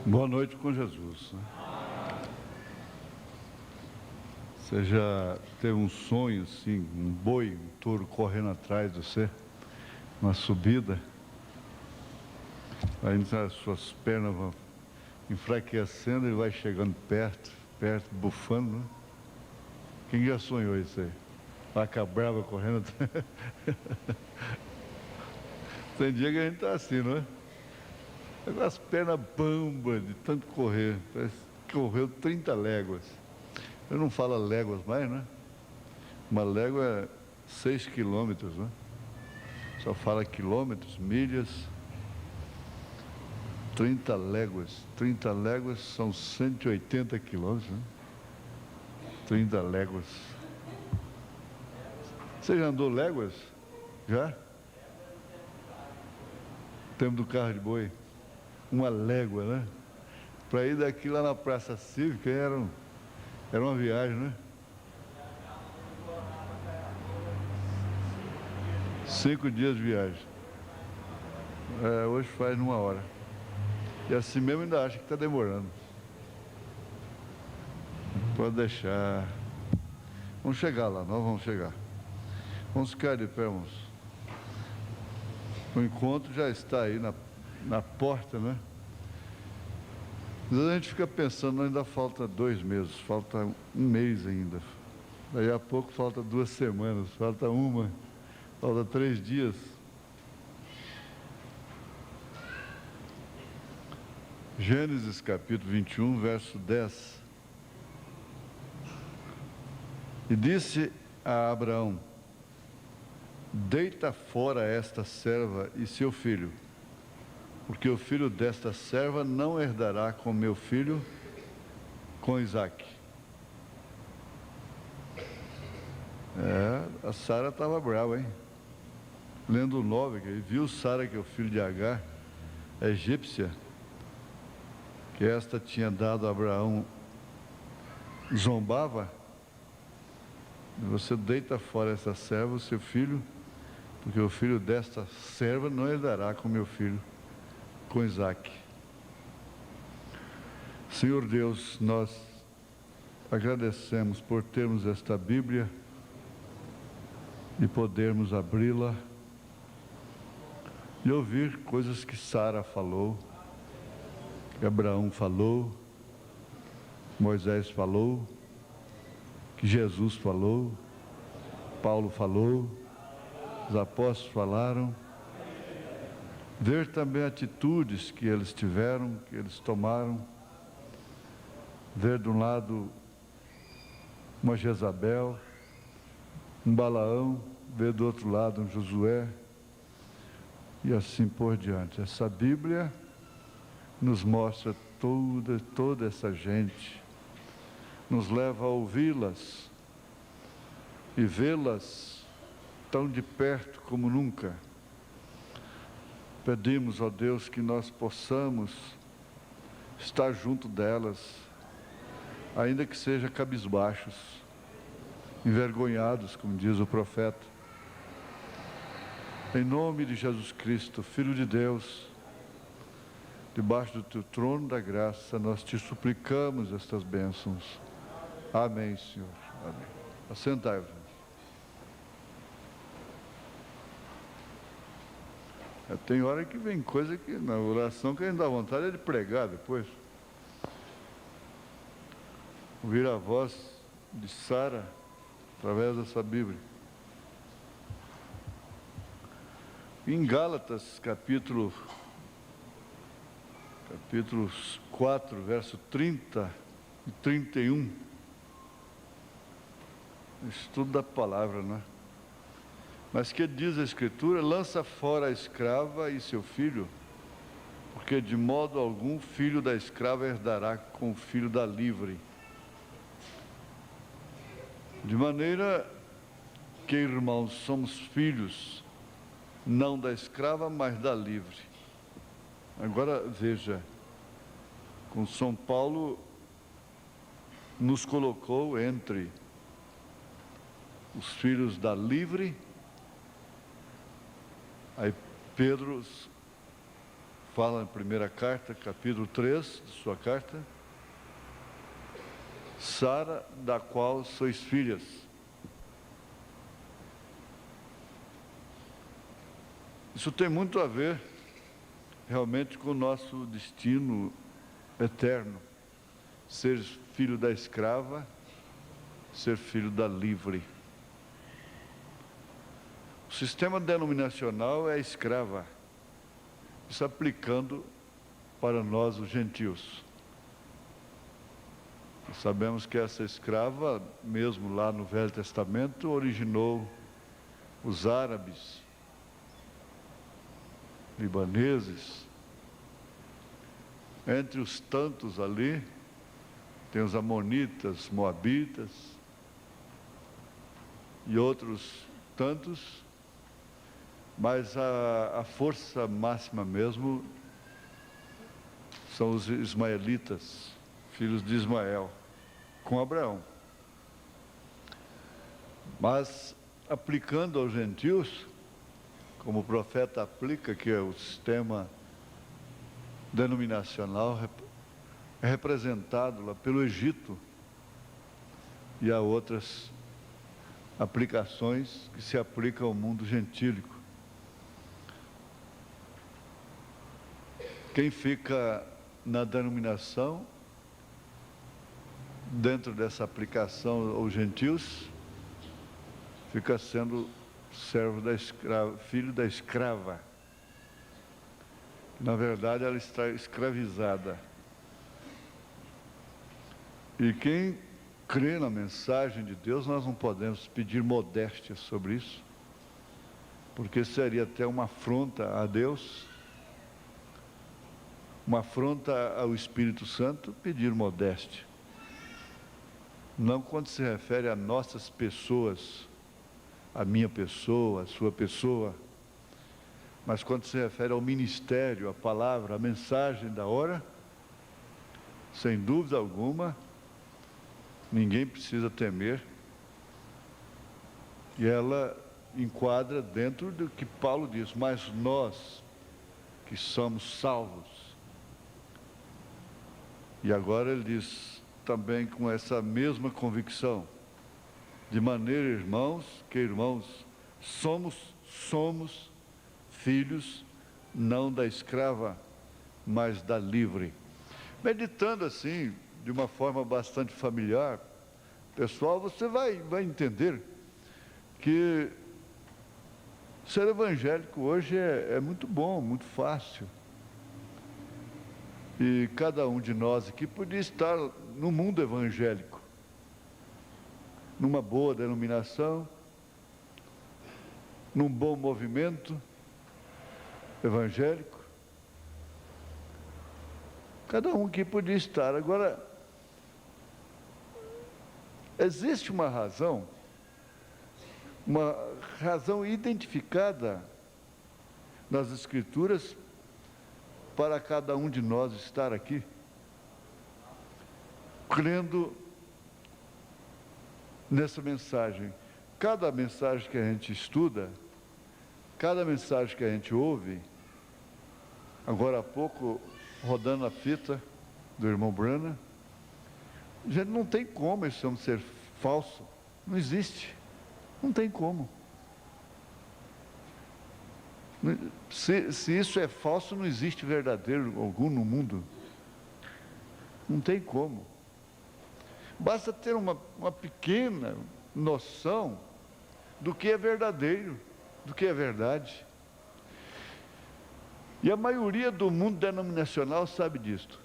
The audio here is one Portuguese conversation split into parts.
Boa noite com Jesus, né? Você já teve um sonho assim, um boi, um touro correndo atrás de você, uma subida, aí as suas pernas vão enfraquecendo e vai chegando perto, bufando, né? Quem já sonhou isso aí? Vaca brava correndo atrás. Tem dia que a gente tá assim, não é? Com as pernas bambas de tanto correr, parece que correu 30 léguas. Eu não falo léguas mais, né? Uma légua é 6 quilômetros, né? Só fala quilômetros, milhas. 30 léguas. 30 léguas são 180 quilômetros, né? 30 léguas. Você já andou léguas? Já? Tempo do carro de boi. Uma légua, né? Para ir daqui lá na Praça Cívica era uma viagem, né? 5 dias de viagem. Hoje faz numa hora. E assim mesmo ainda acha que está demorando. Pode deixar. Vamos chegar lá, nós vamos chegar. Vamos ficar de pé, irmãos. O encontro já está aí na porta, né? Às vezes a gente fica pensando, ainda falta 2 meses, falta 1 mês ainda. Daí a pouco falta 2 semanas, falta 1, falta 3 dias. Gênesis capítulo 21, verso 10. E disse a Abraão: deita fora esta serva e seu filho, porque o filho desta serva não herdará com meu filho, com Isaque. A Sara estava brava, hein? Lendo o 9, que ele viu Sara, que é o filho de Agar, a egípcia, que esta tinha dado a Abraão, zombava. Você deita fora essa serva, o seu filho, porque o filho desta serva não herdará com meu filho, com Isaque. Senhor Deus, nós agradecemos por termos esta Bíblia e podermos abri-la e ouvir coisas que Sara falou, que Abraão falou, Moisés falou, que Jesus falou, Paulo falou, os apóstolos falaram. Ver também atitudes que eles tiveram, que eles tomaram. Ver de um lado uma Jezabel, um Balaão, ver do outro lado um Josué, e assim por diante. Essa Bíblia nos mostra toda essa gente, nos leva a ouvi-las e vê-las tão de perto como nunca. Pedimos, ó Deus, que nós possamos estar junto delas, ainda que seja cabisbaixos, envergonhados, como diz o profeta. Em nome de Jesus Cristo, Filho de Deus, debaixo do teu trono da graça, nós te suplicamos estas bênçãos. Amém, Senhor. Amém. Assentai-vos. Tem hora que vem coisa que na oração que a gente dá vontade é de pregar depois. Ouvir a voz de Sara através dessa Bíblia. Em Gálatas, capítulo 4, verso 30 e 31, estudo da palavra, né? Mas que diz a Escritura? Lança fora a escrava e seu filho, porque de modo algum filho da escrava herdará com o filho da livre. De maneira que, irmãos, somos filhos, não da escrava, mas da livre. Agora veja, com São Paulo nos colocou entre os filhos da livre. Aí Pedro fala na primeira carta, capítulo 3 de sua carta, Sara, da qual sois filhas. Isso tem muito a ver realmente com o nosso destino eterno, ser filho da escrava, ser filho da livre. O sistema denominacional é escrava, isso aplicando para nós os gentios. Nós sabemos que essa escrava, mesmo lá no Velho Testamento, originou os árabes, libaneses. Entre os tantos ali, tem os amonitas, moabitas e outros tantos, mas a força máxima mesmo são os ismaelitas, filhos de Ismael, com Abraão. Mas, aplicando aos gentios, como o profeta aplica, que é o sistema denominacional, é representado lá pelo Egito, e há outras aplicações que se aplicam ao mundo gentílico. Quem fica na denominação, dentro dessa aplicação aos gentios, fica sendo servo da escrava, filho da escrava. Na verdade, ela está escravizada. E quem crê na mensagem de Deus, nós não podemos pedir modéstia sobre isso, porque seria até uma afronta a Deus, uma afronta ao Espírito Santo, pedir modéstia. Não quando se refere a nossas pessoas, a minha pessoa, a sua pessoa, mas quando se refere ao ministério, a palavra, a mensagem da hora, sem dúvida alguma, ninguém precisa temer, e ela enquadra dentro do que Paulo diz, mas nós que somos salvos. E agora ele diz também com essa mesma convicção, de maneira, irmãos, que irmãos, somos filhos, não da escrava, mas da livre. Meditando assim, de uma forma bastante familiar, pessoal, você vai entender que ser evangélico hoje é muito bom, muito fácil. E cada um de nós aqui podia estar no mundo evangélico, numa boa denominação, num bom movimento evangélico. Cada um aqui podia estar. Agora, existe uma razão identificada nas Escrituras para cada um de nós estar aqui, crendo nessa mensagem. Cada mensagem que a gente estuda, cada mensagem que a gente ouve, agora há pouco, rodando a fita do irmão Brana, a gente não tem como esse homem ser falso, não existe, não tem como. Se isso é falso, não existe verdadeiro algum no mundo, não tem como. Basta ter uma pequena noção do que é verdadeiro, do que é verdade. E a maioria do mundo denominacional sabe disto.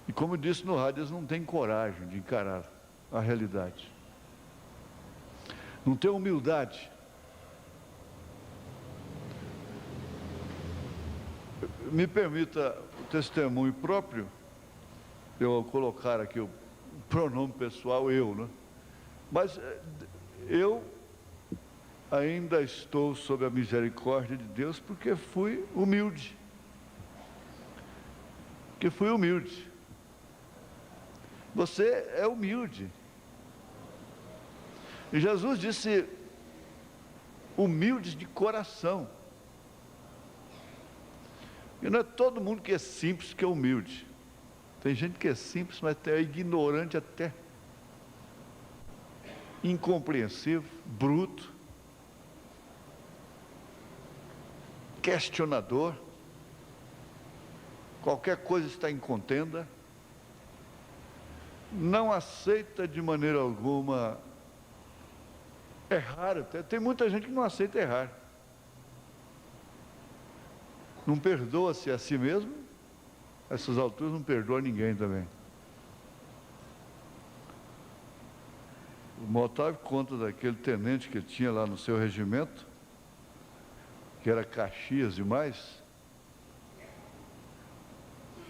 E como eu disse no rádio, eles não têm coragem de encarar a realidade. Não têm humildade. Me permita o testemunho próprio, eu colocar aqui o pronome pessoal, eu, né? Mas eu ainda estou sob a misericórdia de Deus porque fui humilde. Você é humilde. E Jesus disse, humildes de coração. E não é todo mundo que é simples que é humilde. Tem gente que é simples, mas é ignorante até. Incompreensível, bruto, questionador, qualquer coisa está em contenda, não aceita de maneira alguma errar. Até tem muita gente que não aceita errar, não perdoa-se a si mesmo. A essas alturas não perdoa ninguém também. O Otávio conta daquele tenente que ele tinha lá no seu regimento, que era Caxias demais,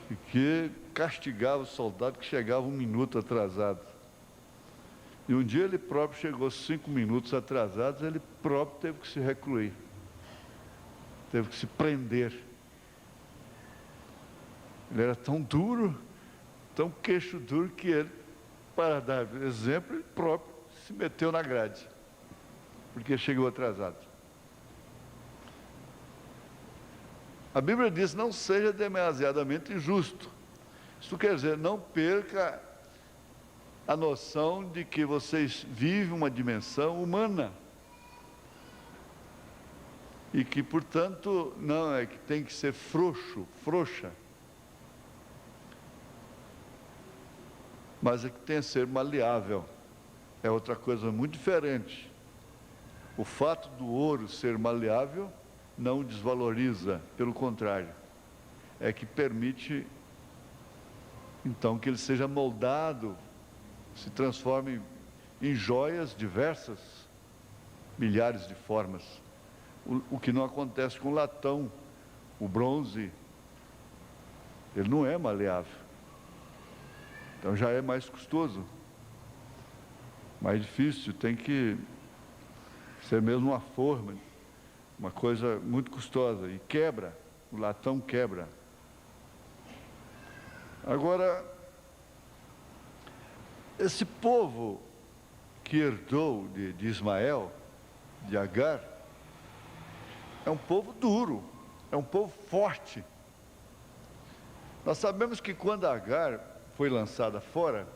e que castigava o soldado que chegava 1 minuto atrasado. E um dia ele próprio chegou 5 minutos atrasados, ele próprio teve que se recluir, teve que se prender. Ele era tão duro, tão queixo duro, que ele, para dar exemplo, ele próprio se meteu na grade, porque chegou atrasado. A Bíblia diz: não seja demasiadamente injusto. Isso quer dizer, não perca a noção de que vocês vivem uma dimensão humana, e que, portanto, não é que tem que ser frouxo, frouxa, mas é que tem que ser maleável. É outra coisa muito diferente. O fato do ouro ser maleável não o desvaloriza, pelo contrário, é que permite, então, que ele seja moldado, se transforme em joias diversas, milhares de formas. O que não acontece com o latão. O bronze, ele não é maleável, então já é mais custoso, mais difícil, tem que ser mesmo uma forma, uma coisa muito custosa, e quebra, o latão quebra. Agora, esse povo que herdou de Ismael, de Agar, é um povo duro, é um povo forte. Nós sabemos que quando Agar foi lançada fora,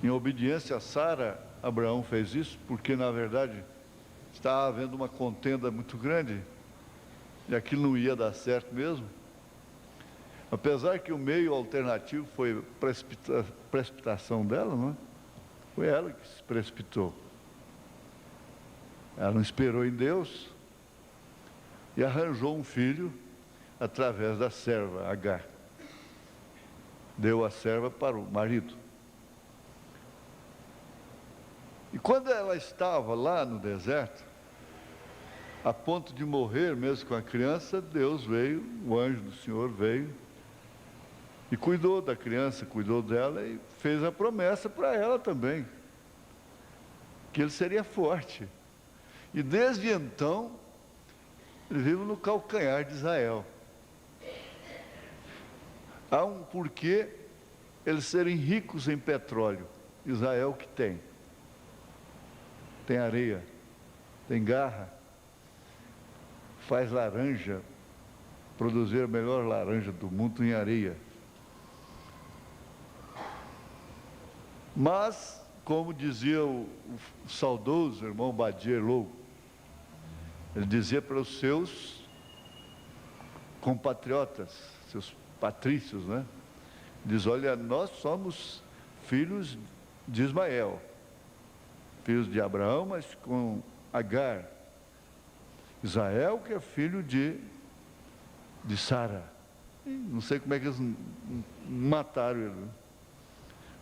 em obediência a Sara, Abraão fez isso, porque na verdade estava havendo uma contenda muito grande, e aquilo não ia dar certo mesmo. Apesar que o meio alternativo foi a precipitação dela, não é? Foi ela que se precipitou. Ela não esperou em Deus e arranjou um filho através da serva Agar. Deu a serva para o marido. E quando ela estava lá no deserto, a ponto de morrer mesmo com a criança, Deus veio, o anjo do Senhor veio e cuidou da criança, cuidou dela e fez a promessa para ela também, que ele seria forte. E desde então, ele vive no calcanhar de Israel. Há um porquê eles serem ricos em petróleo. Israel que tem areia, tem garra, faz laranja, produzir a melhor laranja do mundo em areia. Mas, como dizia o saudoso irmão Badier-Lou, ele dizia para os seus compatriotas, seus patrícios, né? Diz: olha, nós somos filhos de Ismael, filhos de Abraão, mas com Agar. Israel, que é filho de Sara. Não sei como é que eles mataram ele.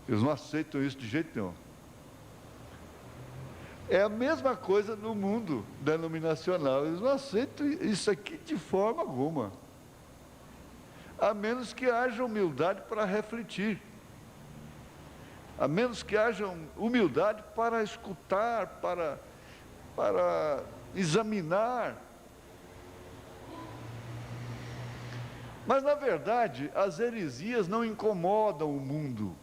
Eles não aceitam isso de jeito nenhum. É a mesma coisa no mundo denominacional. Eles não aceitam isso aqui de forma alguma, a menos que haja humildade para refletir, a menos que haja humildade para escutar, para examinar. Mas, na verdade, as heresias não incomodam o mundo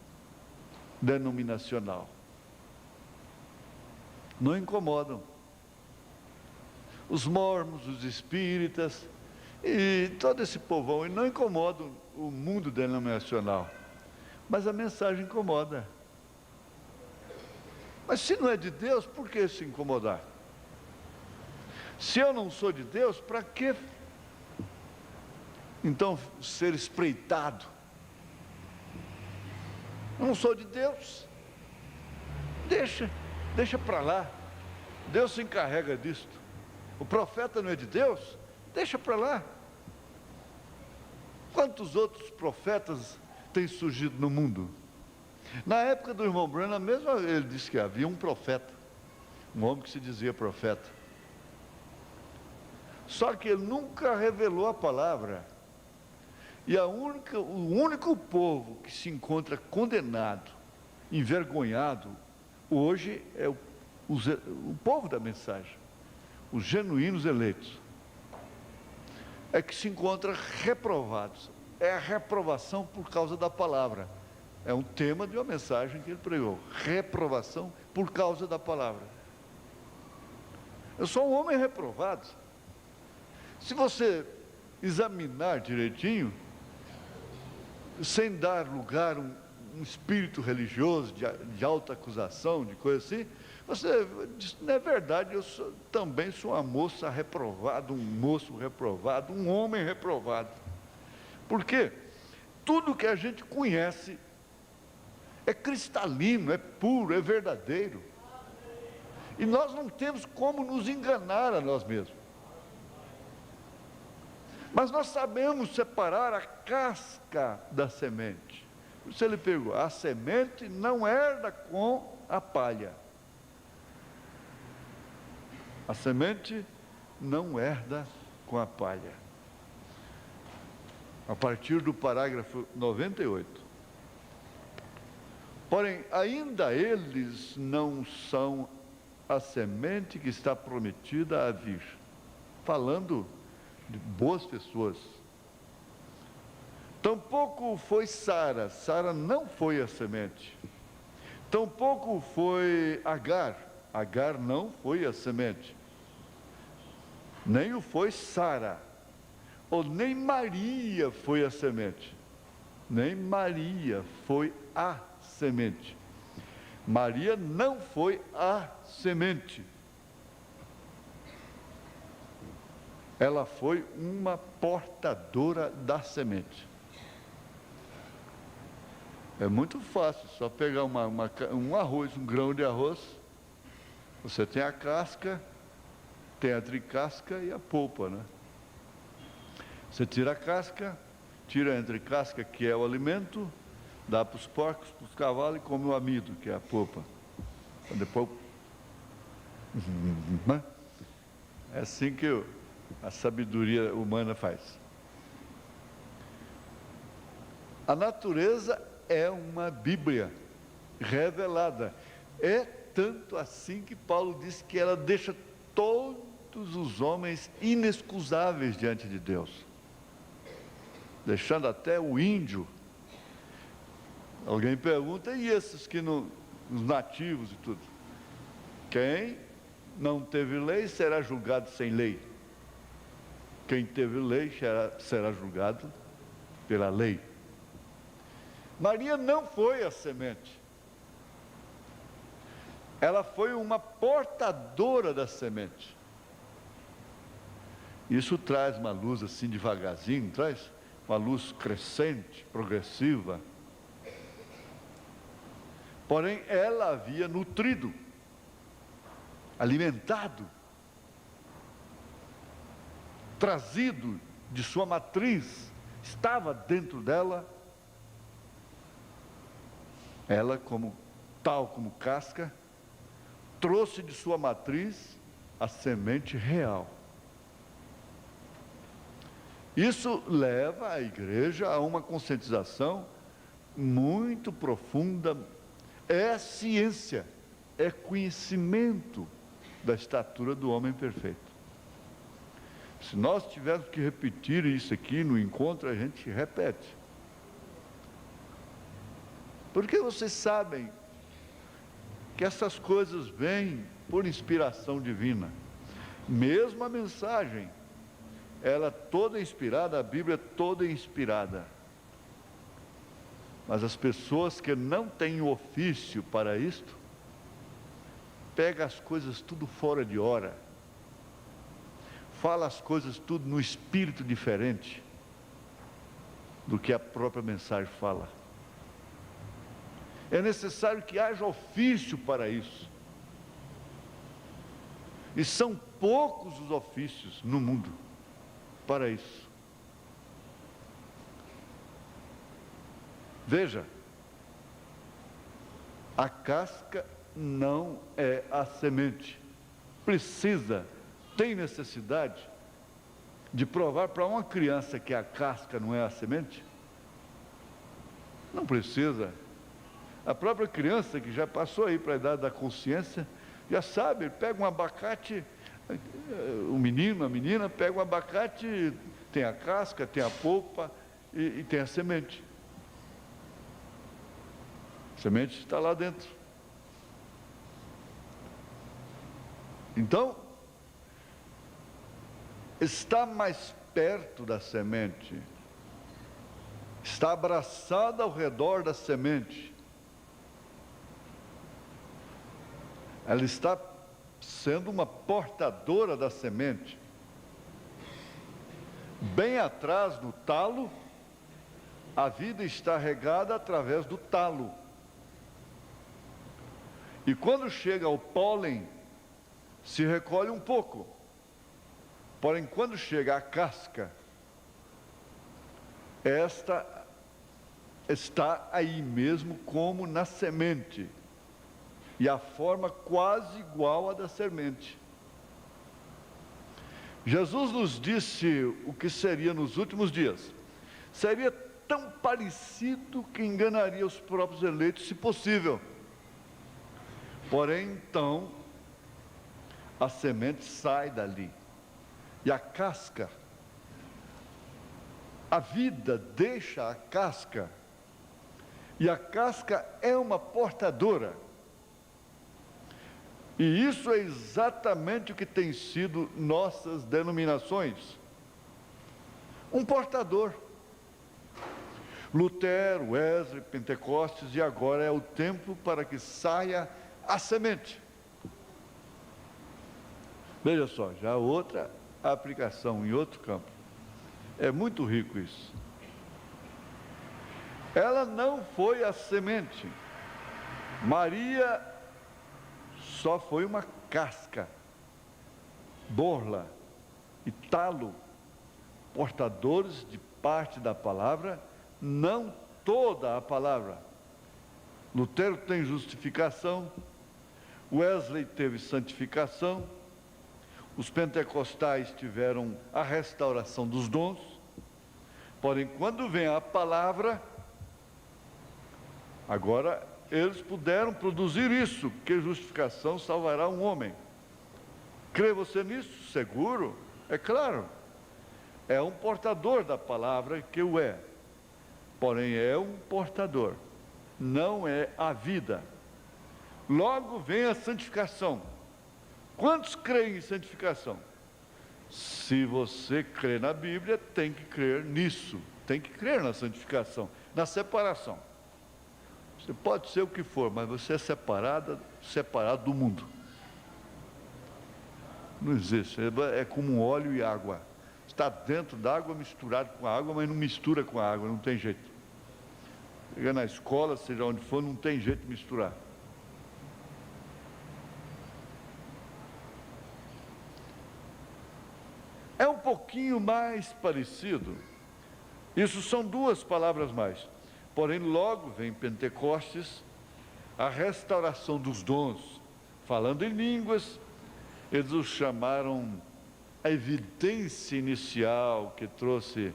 denominacional. Não incomodam. Os mormons, os espíritas, E todo esse povão, e não incomoda o mundo denominacional, mas a mensagem incomoda. Mas se não é de Deus, por que se incomodar? Se eu não sou de Deus, para que então ser espreitado? Eu não sou de Deus. Deixa para lá. Deus se encarrega disto. O profeta não é de Deus? Deixa para lá. Quantos outros profetas têm surgido no mundo? Na época do irmão Branham, mesmo ele disse que havia um profeta, um homem que se dizia profeta. Só que ele nunca revelou a palavra. E o único povo que se encontra condenado, envergonhado, hoje é o povo da mensagem, os genuínos eleitos, é que se encontra reprovados. É a reprovação por causa da palavra. É um tema de uma mensagem que ele pregou. Reprovação por causa da palavra. Eu sou um homem reprovado. Se você examinar direitinho, sem dar lugar a um espírito religioso, de alta acusação, de coisa assim, você diz, não é verdade, também sou uma moça reprovada, um moço reprovado, um homem reprovado. Por quê? Tudo que a gente conhece é cristalino, é puro, é verdadeiro. E nós não temos como nos enganar a nós mesmos. Mas nós sabemos separar a casca da semente. Por isso ele pegou, a semente não herda com a palha. A semente não herda com a palha. A partir do parágrafo 98. Porém, ainda eles não são a semente que está prometida a vir. Falando de boas pessoas. Tampouco foi Sara. Sara não foi a semente. Tampouco foi Agar. Agar não foi a semente. Nem o foi Sara. Ou nem Maria foi a semente. Nem Maria foi a semente. Maria não foi a semente. Ela foi uma portadora da semente. É muito fácil, só pegar um arroz, um grão de arroz. Você tem a casca, tem a tricasca e a polpa, né? Você tira a casca, tira a entrecasca, que é o alimento, dá para os porcos, para os cavalos e come o amido, que é a polpa. Depois, é assim que a sabedoria humana faz. A natureza é uma Bíblia revelada. É tanto assim que Paulo diz que ela deixa todos os homens inexcusáveis diante de Deus. Deixando até o índio. Alguém pergunta, e esses que não, os nativos e tudo? Quem não teve lei será julgado sem lei. Quem teve lei será julgado pela lei. Maria não foi a semente. Ela foi uma portadora da semente. Isso traz uma luz assim devagarzinho, traz uma luz crescente, progressiva. Porém, ela havia nutrido, alimentado, trazido de sua matriz, estava dentro dela, ela tal como casca, trouxe de sua matriz a semente real. Isso leva a igreja a uma conscientização muito profunda. É ciência, é conhecimento da estatura do homem perfeito. Se nós tivermos que repetir isso aqui no encontro, a gente repete. Porque vocês sabem que essas coisas vêm por inspiração divina. Mesmo a mensagem ela toda inspirada, a Bíblia toda inspirada. Mas as pessoas que não têm ofício para isto, pega as coisas tudo fora de hora, fala as coisas tudo no espírito diferente do que a própria mensagem fala. É necessário que haja ofício para isso. E são poucos os ofícios no mundo para isso. Veja, a casca não é a semente. Tem necessidade de provar para uma criança que a casca não é a semente? Não precisa. A própria criança que já passou aí para a idade da consciência, já sabe, ele pega um abacate, o menino, a menina, pega um abacate, tem a casca, tem a polpa e tem a semente. A semente está lá dentro. Então, está mais perto da semente, está abraçada ao redor da semente. Ela está sendo uma portadora da semente. Bem atrás do talo, a vida está regada através do talo. E quando chega ao pólen, se recolhe um pouco. Porém, quando chega à casca, esta está aí mesmo como na semente. E a forma quase igual à da semente. Jesus nos disse o que seria nos últimos dias. Seria tão parecido que enganaria os próprios eleitos, se possível. Porém, então, a semente sai dali. E a casca, a vida deixa a casca. E a casca é uma portadora. E isso é exatamente o que tem sido nossas denominações. Um portador. Lutero, Wesley, Pentecostes, e agora é o tempo para que saia a semente. Veja só, já outra aplicação em outro campo. É muito rico isso. Ela não foi a semente. Maria só foi uma casca, borla e talo, portadores de parte da palavra, não toda a palavra. Lutero tem justificação, Wesley teve santificação, os pentecostais tiveram a restauração dos dons, porém, quando vem a palavra, agora eles puderam produzir isso, que justificação salvará um homem. Crê você nisso? Seguro? É claro. É um portador da palavra que o é. Porém, é um portador. Não é a vida. Logo vem a santificação. Quantos creem em santificação? Se você crê na Bíblia, tem que crer nisso. Tem que crer na santificação, na separação. Você pode ser o que for, mas você é separado do mundo. Não existe, é como óleo e água. Está dentro da água, misturado com a água, mas não mistura com a água, não tem jeito. Chega na escola, seja onde for, não tem jeito de misturar. É um pouquinho mais parecido. Isso são duas palavras mais. Porém, logo vem Pentecostes, a restauração dos dons. Falando em línguas, eles o chamaram a evidência inicial que trouxe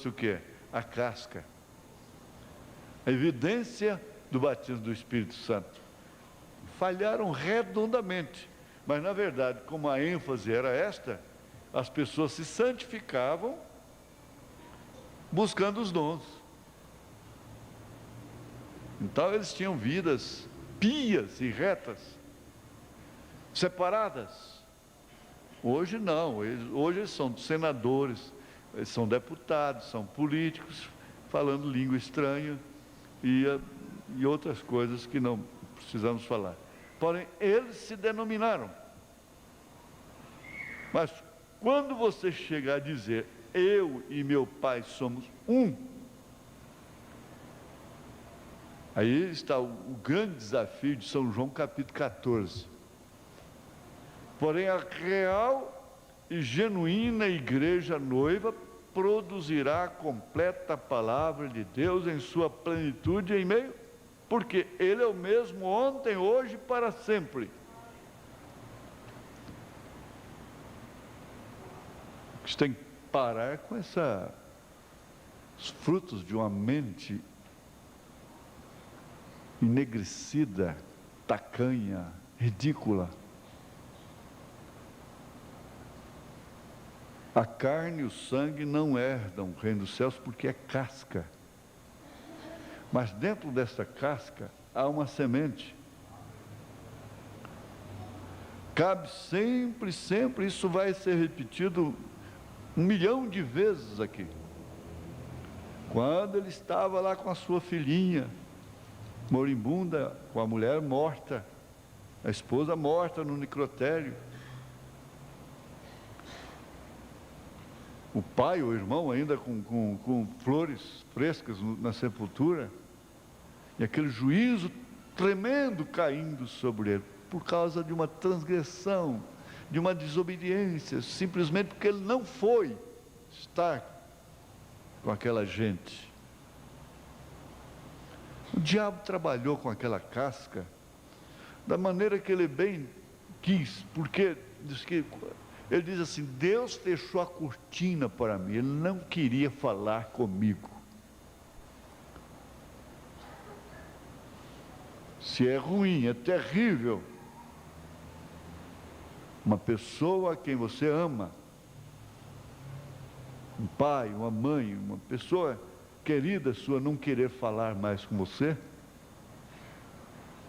o quê? A casca. A evidência do batismo do Espírito Santo. Falharam redondamente, mas na verdade, como a ênfase era esta, as pessoas se santificavam buscando os dons. Então eles tinham vidas pias e retas, separadas. Hoje não, hoje eles são senadores, eles são deputados, são políticos, falando língua estranha e outras coisas que não precisamos falar. Porém, eles se denominaram. Mas quando você chegar a dizer, eu e meu Pai somos um, aí está o grande desafio de São João capítulo 14. Porém, a real e genuína igreja noiva produzirá a completa palavra de Deus em sua plenitude em meio, porque Ele é o mesmo ontem, hoje e para sempre. Você tem que parar com os frutos de uma mente enegrecida, tacanha, ridícula. A carne e o sangue não herdam o reino dos céus porque é casca. Mas dentro dessa casca há uma semente. Cabe sempre, sempre, isso vai ser repetido 1 milhão de vezes aqui. Quando ele estava lá com a sua filhinha, moribunda, com a mulher morta, a esposa morta no necrotério, o pai, o irmão ainda com flores frescas na sepultura, e aquele juízo tremendo caindo sobre ele, por causa de uma transgressão, de uma desobediência, simplesmente porque ele não foi estar com aquela gente. O diabo trabalhou com aquela casca da maneira que ele bem quis, porque ele diz assim, Deus fechou a cortina para mim, Ele não queria falar comigo. Se é ruim, é terrível, uma pessoa a quem você ama, um pai, uma mãe, uma pessoa querida sua não querer falar mais com você,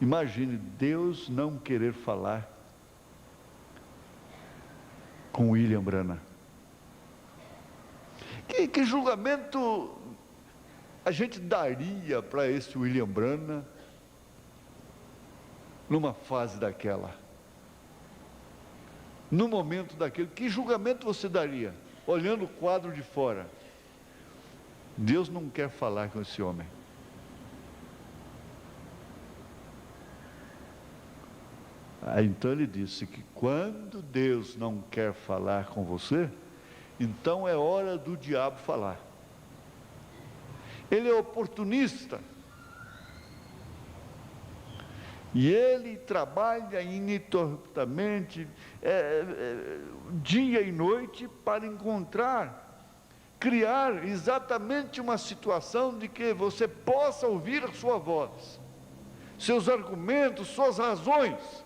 imagine Deus não querer falar com William Branham. Que julgamento a gente daria para esse William Branham numa fase daquela? No momento daquele, que julgamento você daria? Olhando o quadro de fora. Deus não quer falar com esse homem. Aí então ele disse que quando Deus não quer falar com você, então é hora do diabo falar. Ele é oportunista. E ele trabalha ininterruptamente, dia e noite, para criar exatamente uma situação de que você possa ouvir a sua voz, seus argumentos, suas razões.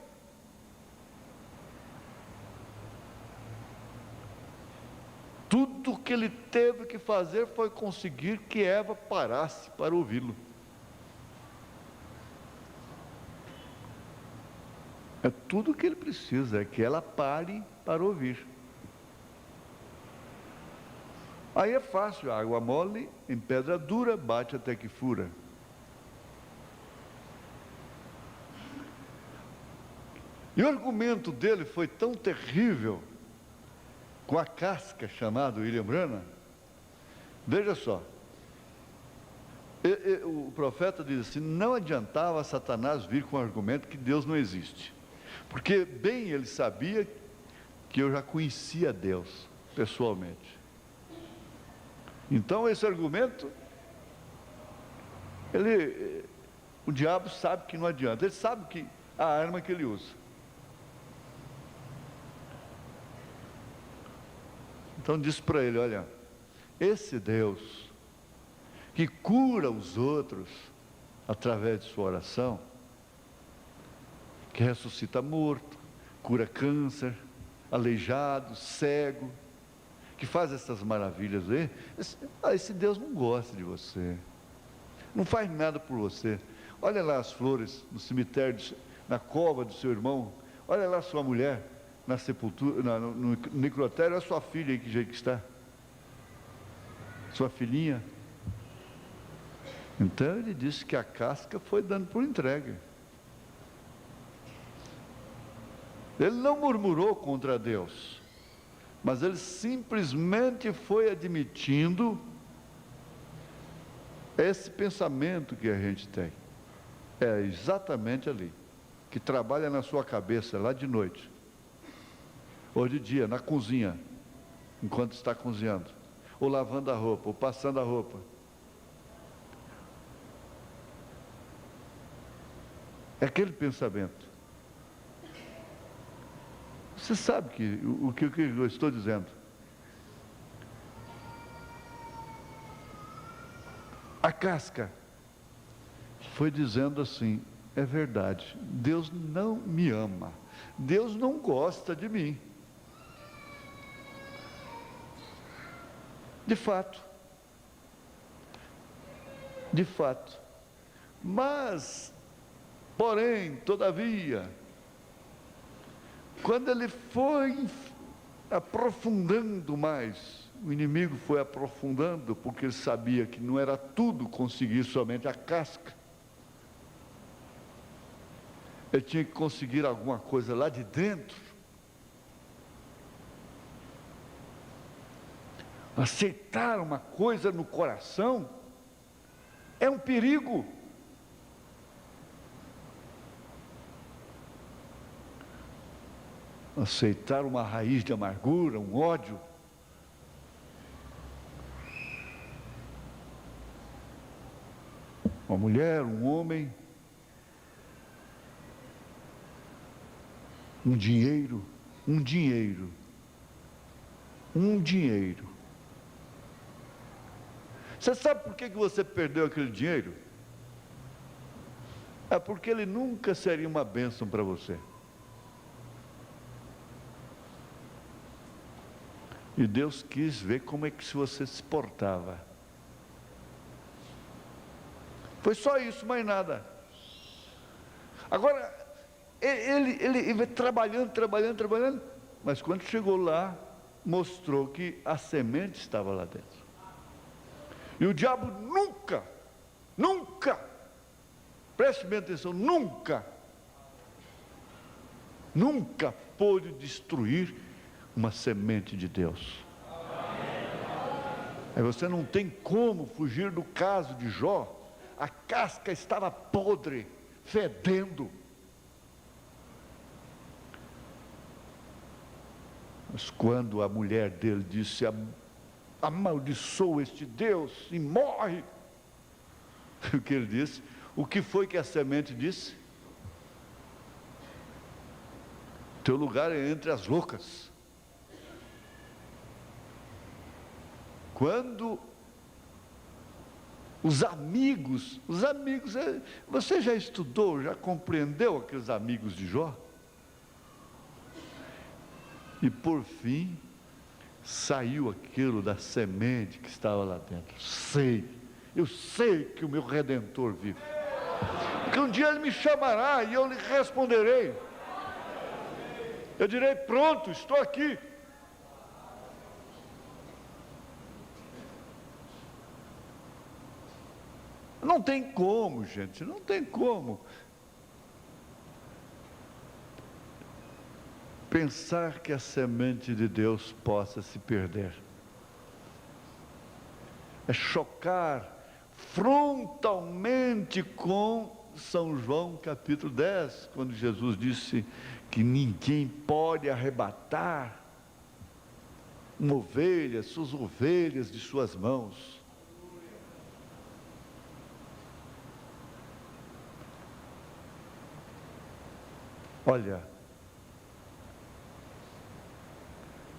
Tudo o que ele teve que fazer foi conseguir que Eva parasse para ouvi-lo. É tudo o que ele precisa, é que ela pare para ouvir. Aí é fácil, água mole em pedra dura, bate até que fura. E o argumento dele foi tão terrível, com a casca chamada William Branham. Veja só, o profeta diz assim, não adiantava Satanás vir com o argumento que Deus não existe, porque bem ele sabia que eu já conhecia Deus pessoalmente. Então esse argumento, o diabo sabe que não adianta, ele sabe que a arma que ele usa. Então disse para ele, olha, esse Deus que cura os outros através de sua oração, que ressuscita morto, cura câncer, aleijado, cego, que faz essas maravilhas aí, esse Deus não gosta de você, não faz nada por você. Olha lá as flores no cemitério, na cova do seu irmão, olha lá sua mulher, na sepultura, no necrotério, é a sua filha aí que jeito que está. Sua filhinha. Então ele disse que a casca foi dando por entregue. Ele não murmurou contra Deus, mas ele simplesmente foi admitindo esse pensamento que a gente tem. É exatamente ali, que trabalha na sua cabeça lá de noite, ou de dia, na cozinha, enquanto está cozinhando, ou lavando a roupa, ou passando a roupa. É aquele pensamento. Você sabe o que eu estou dizendo. A casca foi dizendo assim: é verdade, Deus não me ama, Deus não gosta de mim. De fato, mas, porém, todavia, quando ele foi aprofundando mais, o inimigo foi aprofundando, porque ele sabia que não era tudo conseguir somente a casca. Ele tinha que conseguir alguma coisa lá de dentro. Aceitar uma coisa no coração é um perigo. Aceitar uma raiz de amargura, um ódio. Uma mulher, um homem, um dinheiro. Você sabe por que você perdeu aquele dinheiro? É porque ele nunca seria uma bênção para você. E Deus quis ver como é que você se portava. Foi só isso, mais nada. Agora, ele vai trabalhando, mas quando chegou lá, mostrou que a semente estava lá dentro. E o diabo nunca, preste bem atenção, nunca pôde destruir uma semente de Deus. Aí você não tem como fugir do caso de Jó. A casca estava podre, fedendo. Mas quando a mulher dele disse: amaldiçoa este Deus e morre. O que ele disse? O que foi que a semente disse? Teu lugar é entre as loucas. Quando os amigos, você já estudou, já compreendeu aqueles amigos de Jó? E por fim, saiu aquilo da semente que estava lá dentro. Eu sei que o meu Redentor vive. Porque um dia ele me chamará e eu lhe responderei. Eu direi: pronto, estou aqui. Não tem como, gente, não tem como pensar que a semente de Deus possa se perder. É chocar frontalmente com São João capítulo 10, quando Jesus disse que ninguém pode arrebatar suas ovelhas de suas mãos. Olha,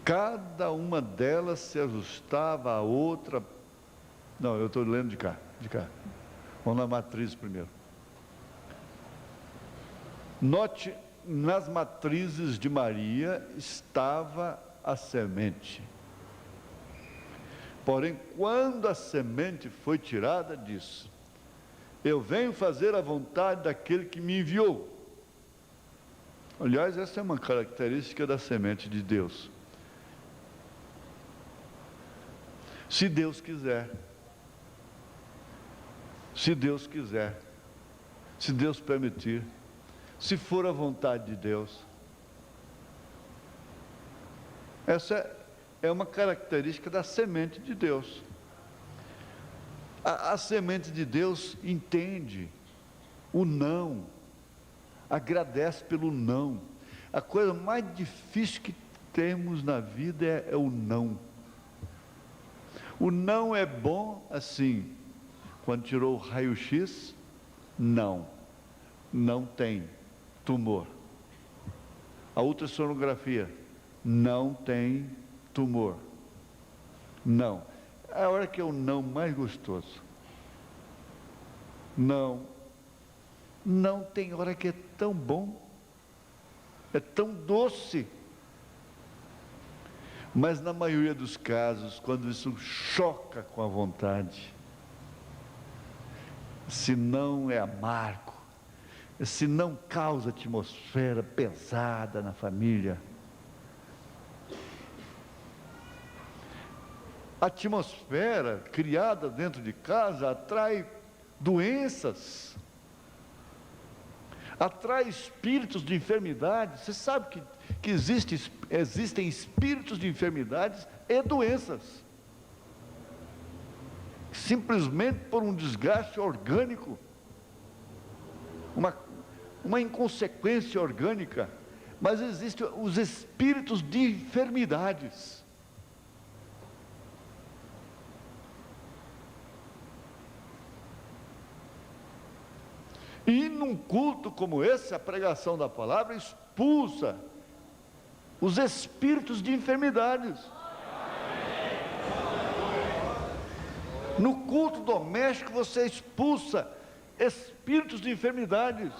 cada uma delas se ajustava à outra. Não, eu estou lendo de cá. Vamos na matriz primeiro. Note, nas matrizes de Maria estava a semente. Porém, quando a semente foi tirada, disse: eu venho fazer a vontade daquele que me enviou. Aliás, essa é uma característica da semente de Deus. Se Deus quiser, se Deus quiser, se Deus permitir, se for a vontade de Deus. Essa é uma característica da semente de Deus. A semente de Deus entende o não, agradece pelo não. A coisa mais difícil que temos na vida é o não. O não é bom assim, quando tirou o raio-x, não tem tumor. A ultrassonografia, não tem tumor. Não. É a hora que é o não mais gostoso. Não tem hora que é tão bom, é tão doce. Mas na maioria dos casos, quando isso choca com a vontade, se não é amargo, se não causa atmosfera pesada na família, a atmosfera criada dentro de casa atrai doenças, atrai espíritos de enfermidade. Você sabe que existem espíritos de enfermidades e doenças, simplesmente por um desgaste orgânico, uma inconsequência orgânica. Mas existem os espíritos de enfermidades. E num culto como esse, a pregação da palavra expulsa os espíritos de enfermidades. No culto doméstico você expulsa espíritos de enfermidades.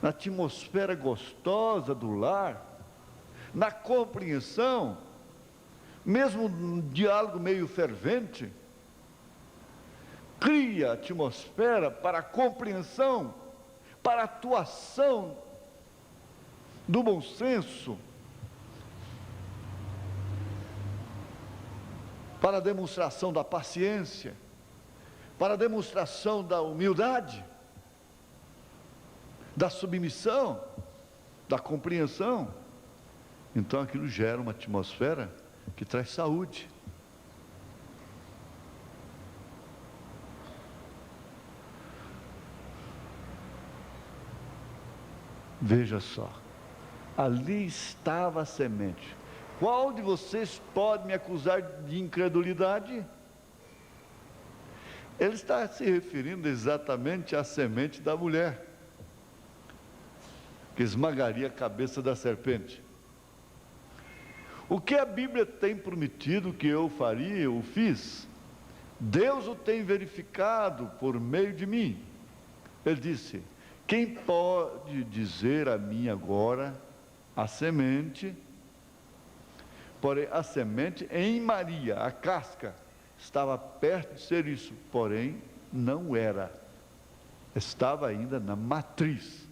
Na atmosfera gostosa do lar, na compreensão, mesmo num diálogo meio fervente, cria atmosfera para a compreensão, para a atuação do bom senso, para a demonstração da paciência, para a demonstração da humildade, da submissão, da compreensão. Então aquilo gera uma atmosfera que traz saúde. Veja só, ali estava a semente. Qual de vocês pode me acusar de incredulidade? Ele está se referindo exatamente à semente da mulher, que esmagaria a cabeça da serpente. O que a Bíblia tem prometido que eu faria, eu fiz. Deus o tem verificado por meio de mim. Ele disse: quem pode dizer a mim agora, a semente, porém a semente em Maria, a casca, estava perto de ser isso, porém não era, estava ainda na matriz.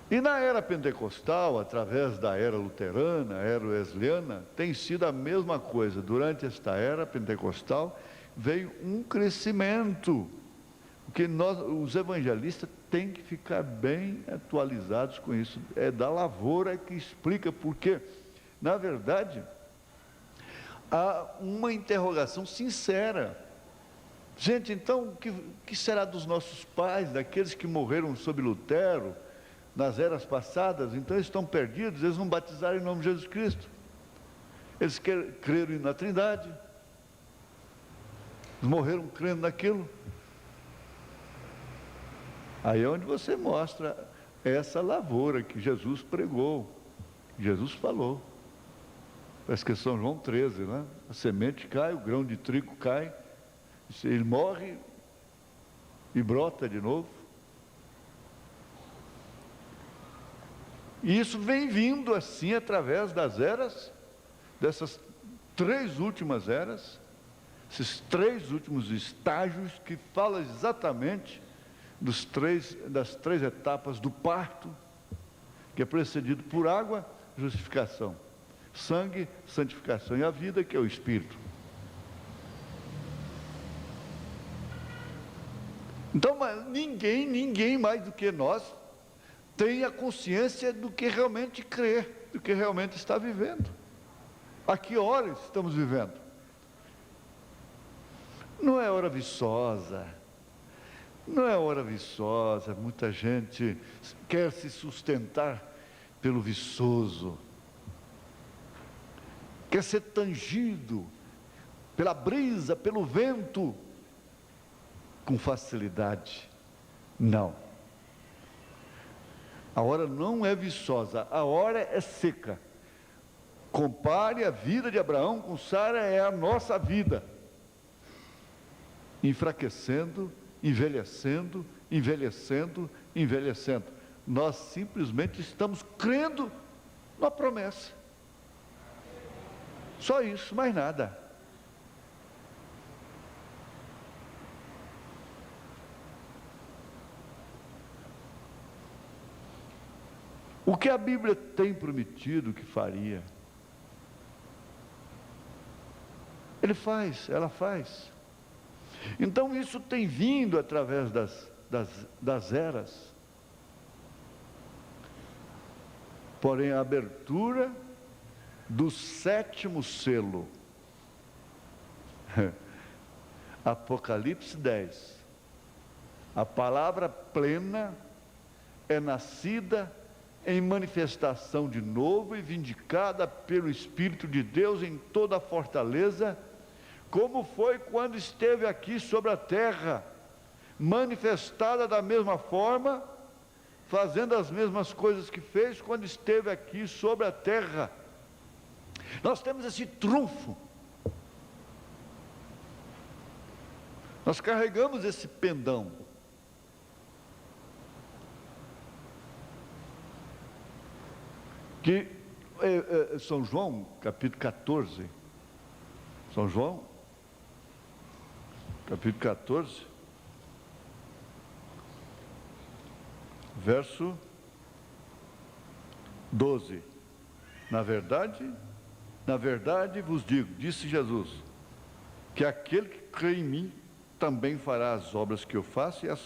E na era pentecostal, através da era luterana, era wesleyana, tem sido a mesma coisa. Durante esta era pentecostal, veio um crescimento, porque os evangelistas, têm que ficar bem atualizados com isso. É da lavoura que explica, porque, na verdade, há uma interrogação sincera. Gente, então, o que será dos nossos pais, daqueles que morreram sob Lutero, nas eras passadas? Então eles estão perdidos, eles não batizaram em nome de Jesus Cristo, eles creram na Trindade, eles morreram crendo naquilo. Aí é onde você mostra essa lavoura que Jesus pregou, que Jesus falou. Parece que é São João 13, né? A semente cai, o grão de trigo cai, ele morre e brota de novo. E isso vem vindo assim através das eras, dessas 3 últimas eras, esses 3 últimos estágios que falam exatamente das três etapas do parto, que é precedido por água, justificação, sangue, santificação, e a vida, que é o Espírito. Então, ninguém mais do que nós tem a consciência do que realmente crê, do que realmente está vivendo. A que horas estamos vivendo? Não é hora viçosa, muita gente quer se sustentar pelo viçoso, quer ser tangido pela brisa, pelo vento, com facilidade. Não. A hora não é viçosa, a hora é seca. Compare a vida de Abraão com Sara, é a nossa vida. Enfraquecendo, envelhecendo, envelhecendo. Nós simplesmente estamos crendo na promessa. Só isso, mais nada. O que a Bíblia tem prometido que faria, ela faz. Então isso tem vindo através das eras. Porém, a abertura do 7º selo, Apocalipse 10, a palavra plena é nascida em manifestação de novo e vindicada pelo Espírito de Deus em toda a fortaleza, como foi quando esteve aqui sobre a terra, manifestada da mesma forma, fazendo as mesmas coisas que fez quando esteve aqui sobre a terra. Nós temos esse trunfo, nós carregamos esse pendão, que São João, capítulo 14, São João, capítulo 14, verso 12, na verdade vos digo, disse Jesus, que aquele que crê em mim, também fará as obras que eu faço, e as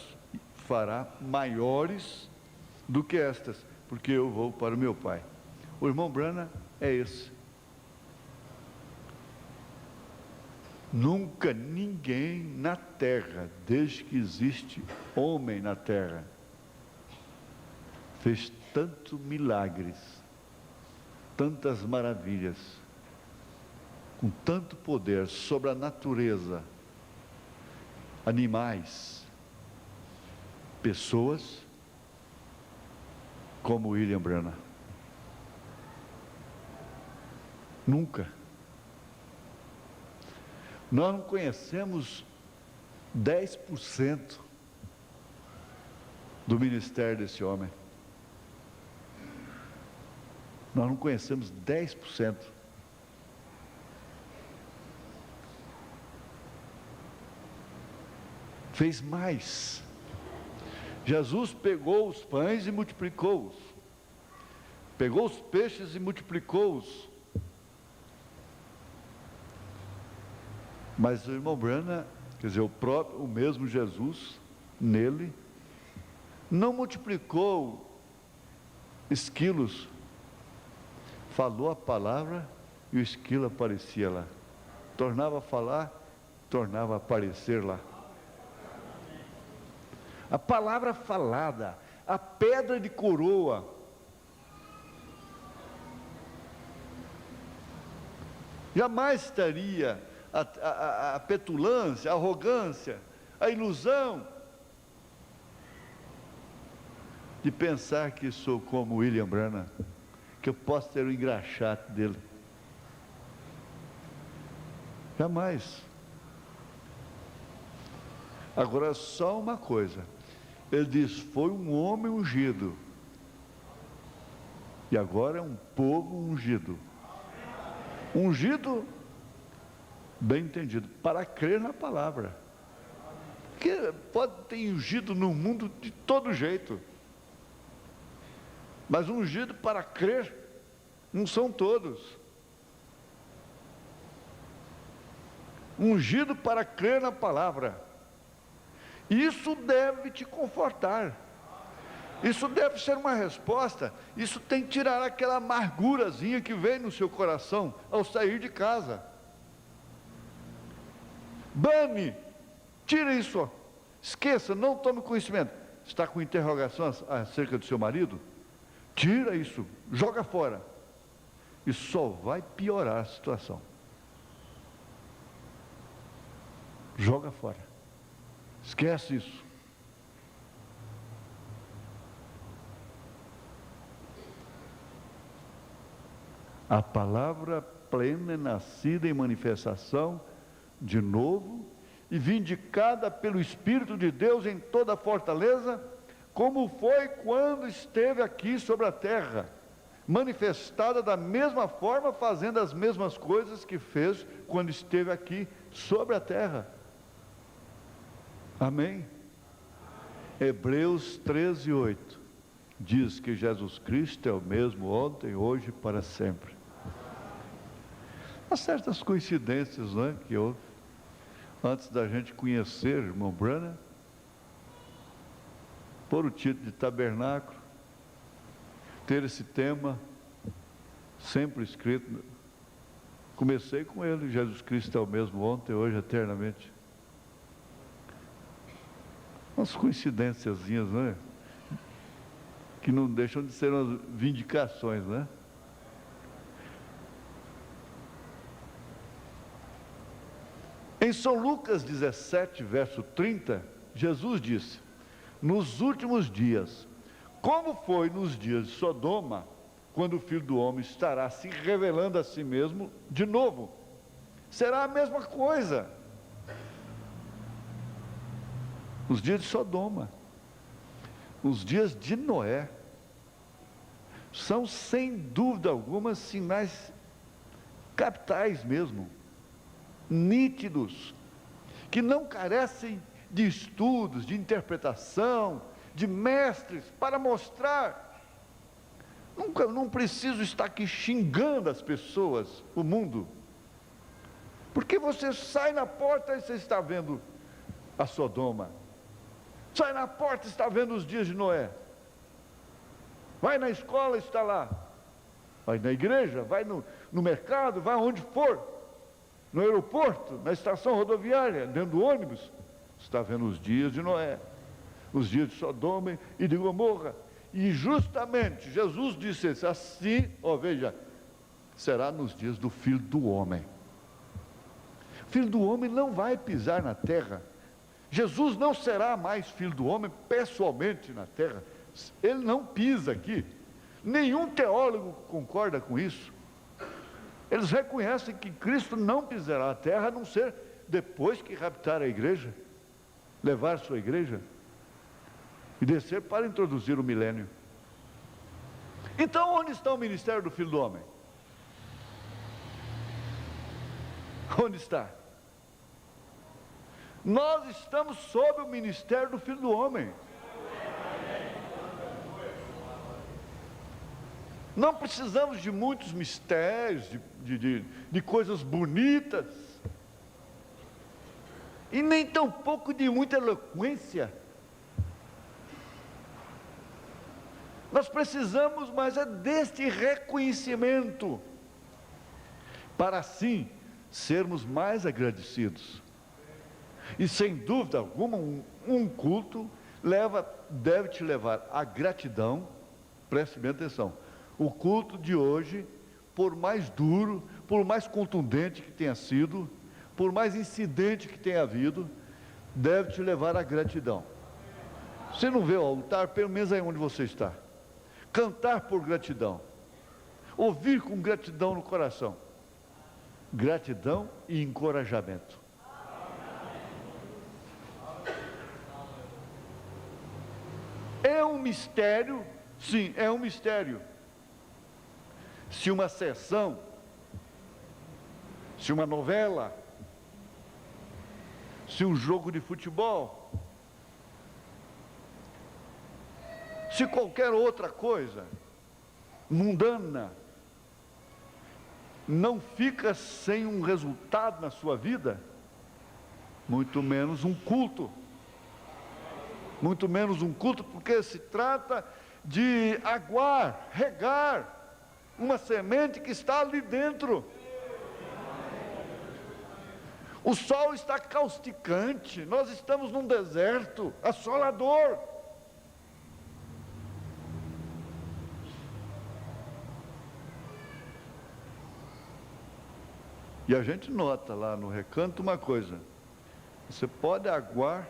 fará maiores do que estas, porque eu vou para o meu Pai. O irmão Branham é esse. Nunca ninguém na terra, desde que existe homem na terra, fez tantos milagres, tantas maravilhas, com tanto poder sobre a natureza, animais, pessoas, como William Branham. Nunca. Nós não conhecemos 10% do ministério desse homem. Nós não conhecemos 10%. Fez mais. Jesus pegou os pães e multiplicou-os. Pegou os peixes e multiplicou-os. Mas o irmão Branham, quer dizer, o mesmo Jesus, nele, não multiplicou esquilos, falou a palavra e o esquilo aparecia lá, tornava a falar, tornava a aparecer lá. A palavra falada, a pedra de coroa, jamais estaria a petulância, a arrogância, a ilusão de pensar que sou como William Branham, que eu posso ter o engraxate dele. Jamais. Agora, só uma coisa, ele diz, foi um homem ungido, e agora é um povo ungido. Ungido, bem entendido, para crer na palavra. Porque pode ter ungido no mundo de todo jeito. Mas ungido para crer, não são todos. Ungido para crer na palavra. Isso deve te confortar. Isso deve ser uma resposta. Isso tem que tirar aquela amargurazinha que vem no seu coração ao sair de casa. Bane, tira isso, ó. Esqueça, não tome conhecimento. Está com interrogação acerca do seu marido? Tira isso, joga fora. E só vai piorar a situação. Joga fora. Esquece isso. A palavra plena, nascida em manifestação, de novo, e vindicada pelo Espírito de Deus em toda a fortaleza, como foi quando esteve aqui sobre a terra, manifestada da mesma forma, fazendo as mesmas coisas que fez quando esteve aqui sobre a terra. Amém? Hebreus 13:8 diz que Jesus Cristo é o mesmo ontem, hoje e para sempre. Há certas coincidências, não é, que houve antes da gente conhecer o irmão Branham, por o título de tabernáculo, ter esse tema sempre escrito. Comecei com ele: Jesus Cristo é o mesmo ontem, hoje, eternamente. Umas coincidênciazinhas, não é? Que não deixam de ser umas vindicações, não é? Em São Lucas 17, verso 30, Jesus disse: nos últimos dias, como foi nos dias de Sodoma, quando o Filho do Homem estará se revelando a si mesmo de novo, será a mesma coisa. Os dias de Sodoma, os dias de Noé, são sem dúvida alguma sinais capitais mesmo, nítidos, que não carecem de estudos, de interpretação, de mestres para mostrar. Não preciso estar aqui xingando as pessoas, o mundo, porque você sai na porta e você está vendo a Sodoma, sai na porta e está vendo os dias de Noé, vai na escola, está lá, vai na igreja, vai no mercado, vai onde for, no aeroporto, na estação rodoviária, dentro do ônibus, está vendo os dias de Noé, os dias de Sodoma e de Gomorra. E justamente Jesus disse assim, veja, será nos dias do Filho do Homem. O Filho do Homem não vai pisar na terra. Jesus não será mais Filho do Homem pessoalmente na terra. Ele não pisa aqui. Nenhum teólogo concorda com isso. Eles reconhecem que Cristo não pisará a terra, a não ser depois que raptar a igreja, levar sua igreja e descer para introduzir o milênio. Então, onde está o ministério do Filho do Homem? Onde está? Nós estamos sob o ministério do Filho do Homem. Não precisamos de muitos mistérios, de coisas bonitas, e nem tampouco de muita eloquência. Nós precisamos, mas é deste reconhecimento, para assim sermos mais agradecidos. E sem dúvida alguma, um culto deve te levar à gratidão. Preste bem atenção. O culto de hoje, por mais duro, por mais contundente que tenha sido, por mais incidente que tenha havido, deve te levar à gratidão. Você não vê o altar, pelo menos aí onde você está. Cantar por gratidão, ouvir com gratidão no coração, gratidão e encorajamento. É um mistério, sim, é um mistério. Se uma sessão, se uma novela, se um jogo de futebol, Se qualquer outra coisa mundana não fica sem um resultado na sua vida, muito menos um culto. Muito menos um culto, porque se trata de aguar, regar uma semente que está ali dentro. O sol está causticante, nós estamos num deserto assolador. E a gente nota lá no recanto uma coisa: você pode aguar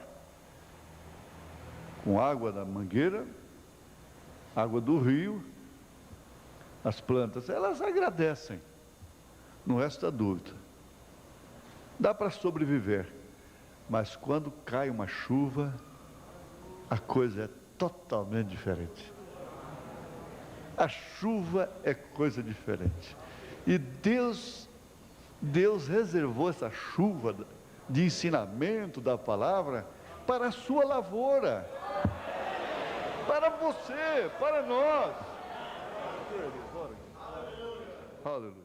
com água da mangueira, água do rio, as plantas, elas agradecem, não resta dúvida. Dá para sobreviver, mas quando cai uma chuva, a coisa é totalmente diferente. A chuva é coisa diferente. E Deus reservou essa chuva de ensinamento da palavra para a sua lavoura, para você, para nós. Aleluia.